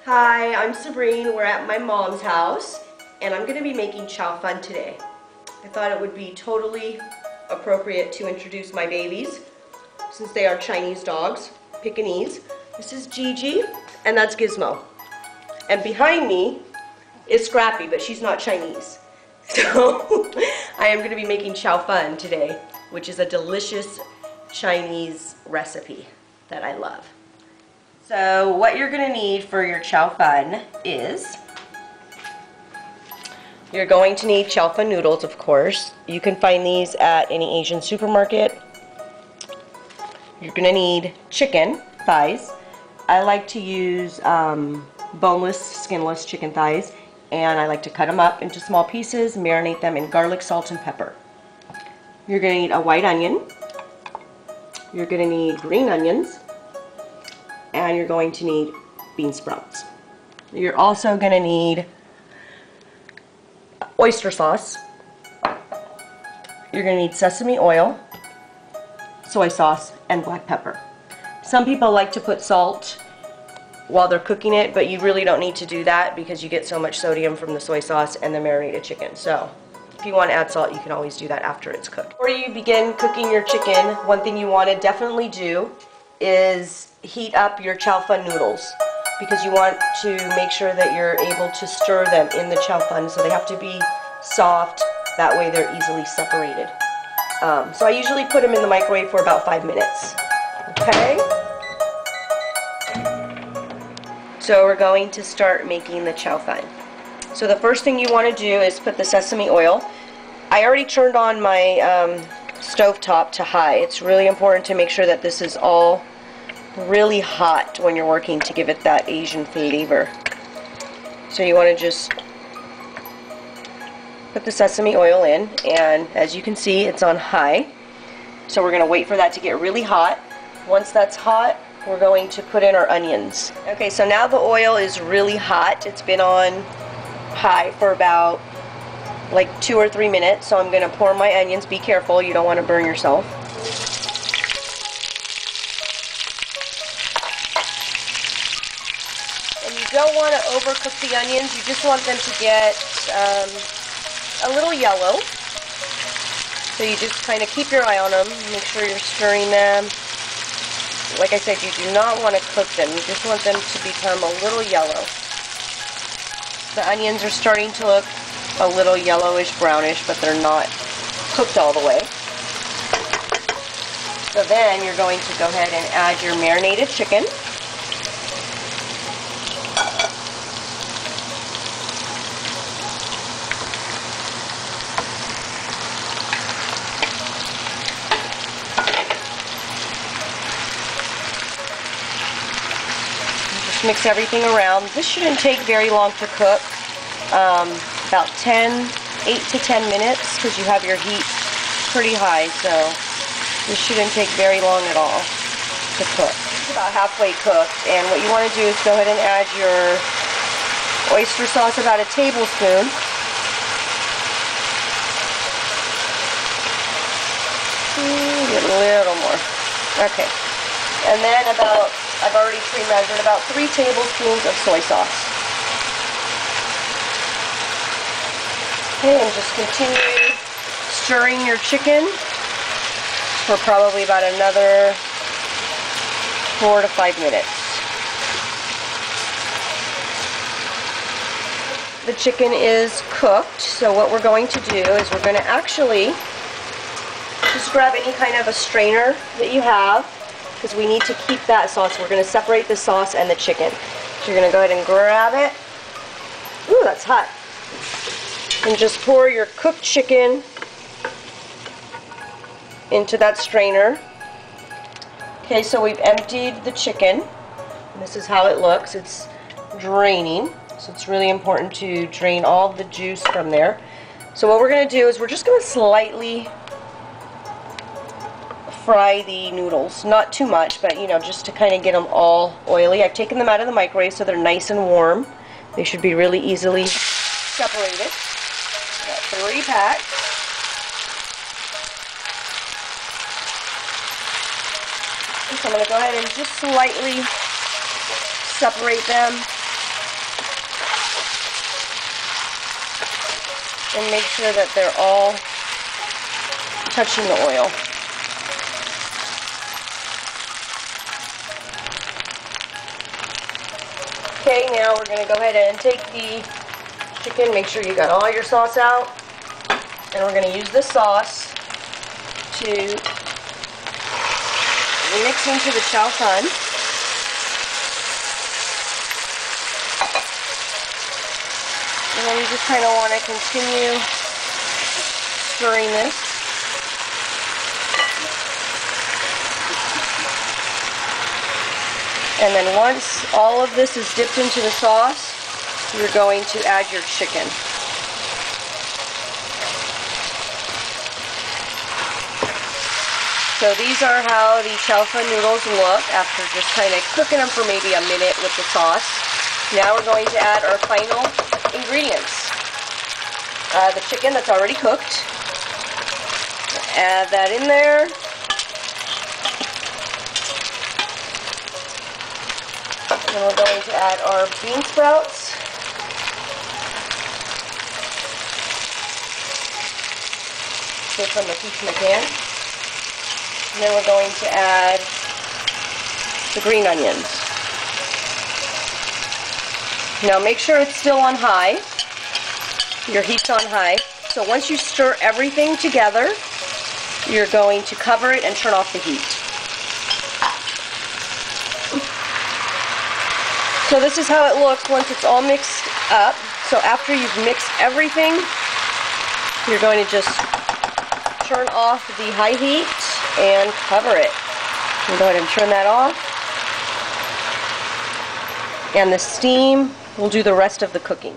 Hi, I'm Sabrine. We're at my mom's house and I'm going to be making chow fun today. I thought it would be totally appropriate to introduce my babies since they are Chinese dogs, Pekingese. This is Gigi and that's Gizmo. And behind me is Scrappy, but she's not Chinese. So I am going to be making chow fun today, which is a delicious Chinese recipe that I love. So what you're going to need for your chow fun is, you're going to need chow fun noodles, of course. You can find these at any Asian supermarket. You're going to need chicken thighs. I like to use boneless, skinless chicken thighs, and I like to cut them up into small pieces, marinate them in garlic, salt, and pepper. You're going to need a white onion. You're going to need green onions. And you're going to need bean sprouts. You're also going to need oyster sauce. You're going to need sesame oil, soy sauce, and black pepper. Some people like to put salt while they're cooking it, but you really don't need to do that because you get so much sodium from the soy sauce and the marinated chicken. So if you want to add salt, you can always do that after it's cooked. Before you begin cooking your chicken, one thing you want to definitely do is heat up your chow fun noodles, because you want to make sure that you're able to stir them in the chow fun, so they have to be soft, that way they're easily separated. So I usually put them in the microwave for about 5 minutes. Okay? So we're going to start making the chow fun. So the first thing you want to do is put the sesame oil. I already turned on my stovetop to high. It's really important to make sure that this is all really hot when you're working to give it that Asian flavor. So you want to just put the sesame oil in, and as you can see, it's on high. So we're going to wait for that to get really hot. Once that's hot, we're going to put in our onions. Okay, so now the oil is really hot. It's been on high for about like 2 or 3 minutes, so I'm going to pour my onions. Be careful, you don't want to burn yourself. And you don't want to overcook the onions, you just want them to get a little yellow. So you just kind of keep your eye on them, make sure you're stirring them. Like I said, you do not want to cook them, you just want them to become a little yellow. The onions are starting to look a little yellowish brownish, but they're not cooked all the way. So then you're going to go ahead and add your marinated chicken. Just mix everything around. This shouldn't take very long to cook. About 8 to 10 minutes, because you have your heat pretty high, so this shouldn't take very long at all to cook. It's about halfway cooked, and what you want to do is go ahead and add your oyster sauce, about a tablespoon. Get a little more. Okay. And then I've already pre-measured about 3 tablespoons of soy sauce. Okay, and just continue stirring your chicken for probably about another 4 to 5 minutes. The chicken is cooked, so what we're going to do is we're going to actually just grab any kind of a strainer that you have, because we need to keep that sauce. We're going to separate the sauce and the chicken. So you're going to go ahead and grab it. Ooh, that's hot. And just pour your cooked chicken into that strainer. Okay, so we've emptied the chicken. This is how it looks. It's draining, so it's really important to drain all the juice from there. So what we're going to do is we're just going to slightly fry the noodles. Not too much, but you know, just to kind of get them all oily. I've taken them out of the microwave so they're nice and warm. They should be really easily separated. Got 3 packs. So I'm going to go ahead and just slightly separate them and make sure that they're all touching the oil. Okay, now we're going to go ahead and take the chicken, make sure you got all your sauce out, and we're going to use this sauce to mix into the chow fun. And then you just kind of want to continue stirring this. And then once all of this is dipped into the sauce, you're going to add your chicken. So these are how the chow fun noodles look after just kind of cooking them for maybe a minute with the sauce. Now we're going to add our final ingredients. The chicken that's already cooked. Add that in there. And we're going to add our bean sprouts. Get from the piece in the pan. And then we're going to add the green onions. Now make sure it's still on high. Your heat's on high. So once you stir everything together, you're going to cover it and turn off the heat. So this is how it looks once it's all mixed up. So after you've mixed everything, you're going to just turn off the high heat and cover it. And go ahead and turn that off. And the steam will do the rest of the cooking.